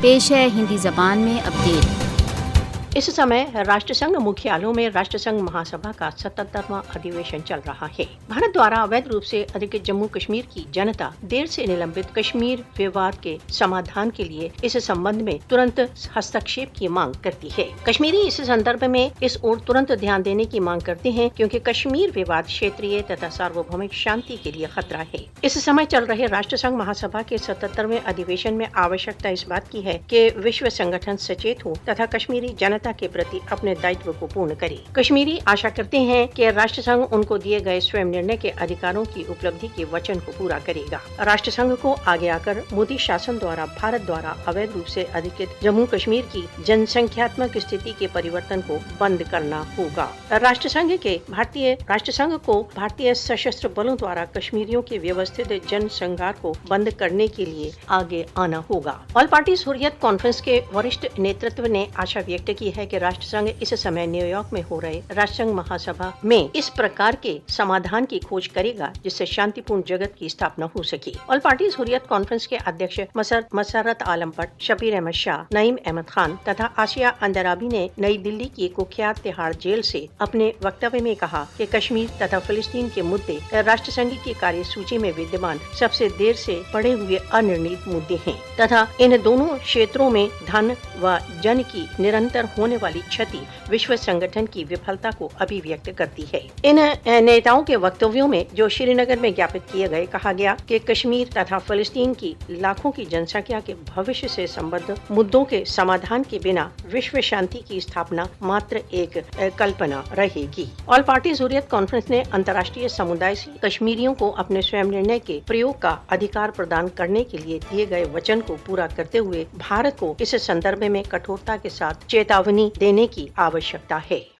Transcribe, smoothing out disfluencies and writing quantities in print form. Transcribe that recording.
पेश है हिंदी जबान में अपडेट। इस समय राष्ट्रसंघ मुख्यालयों में राष्ट्रसंघ महासभा का 77वां अधिवेशन चल रहा है। भारत द्वारा अवैध रूप से अधिकृत जम्मू कश्मीर की जनता देर से निलंबित कश्मीर विवाद के समाधान के लिए इस संबंध में तुरंत हस्तक्षेप की मांग करती है। कश्मीरी इस संदर्भ में इस ओर तुरंत ध्यान देने की मांग करते हैं, क्योंकि कश्मीर विवाद क्षेत्रीय तथा सार्वभौमिक शांति के लिए खतरा है। इस समय चल रहे राष्ट्रसंघ महासभा के 77वें अधिवेशन में आवश्यकता इस बात की है कि विश्व संगठन सचेत हो तथा कश्मीरी जनता के प्रति अपने दायित्व को पूर्ण करे। कश्मीरी आशा करते हैं कि राष्ट्रसंघ उनको दिए गए स्वयं निर्णय के अधिकारों की उपलब्धि के वचन को पूरा करेगा। राष्ट्रसंघ को आगे आकर मोदी शासन द्वारा भारत द्वारा अवैध रूप से अधिकृत जम्मू कश्मीर की जनसंख्यात्मक स्थिति के परिवर्तन को बंद करना होगा। राष्ट्रसंघ को भारतीय सशस्त्र बलों द्वारा कश्मीरियों के व्यवस्थित जनसंहार को बंद करने के लिए आगे आना होगा। ऑल पार्टीज हुर्रियत कॉन्फ्रेंस के वरिष्ठ नेतृत्व ने आशा व्यक्त की है कि राष्ट्रसंघ इस समय न्यूयॉर्क में हो रहे राष्ट्रसंघ महासभा में इस प्रकार के समाधान की खोज करेगा जिससे शांतिपूर्ण जगत की स्थापना हो सके। ऑल पार्टीज हुर्रियत कॉन्फ्रेंस के अध्यक्ष मसरत आलम भट्ट, शबीर अहमद शाह, नईम अहमद खान तथा आसिया अंदराबी ने नई दिल्ली की कुख्यात तिहाड़ जेल से अपने वक्तव्य में कहा कि कश्मीर तथा फिलिस्तीन के मुद्दे राष्ट्रसंघ की कार्यसूची में विद्यमान सबसे देर से पड़े हुए अनिर्णीत मुद्दे हैं तथा इन दोनों क्षेत्रों में धन व जन की निरंतर होने वाली क्षति विश्व संगठन की विफलता को अभिव्यक्त करती है। इन नेताओं के वक्तव्यों में जो श्रीनगर में ज्ञापित किए गए कहा गया कि कश्मीर तथा फिलिस्तीन की लाखों की जनसंख्या के भविष्य से संबद्ध मुद्दों के समाधान के बिना विश्व शांति की स्थापना मात्र एक कल्पना रहेगी। ऑल पार्टीज हुर्रियत कॉन्फ्रेंस ने अंतर्राष्ट्रीय समुदाय से कश्मीरियों को अपने स्वयं निर्णय के प्रयोग का अधिकार प्रदान करने के लिए दिए गए वचन को पूरा करते हुए भारत को इस संदर्भ में कठोरता के साथ चेतावनी देने की आवश्यकता है।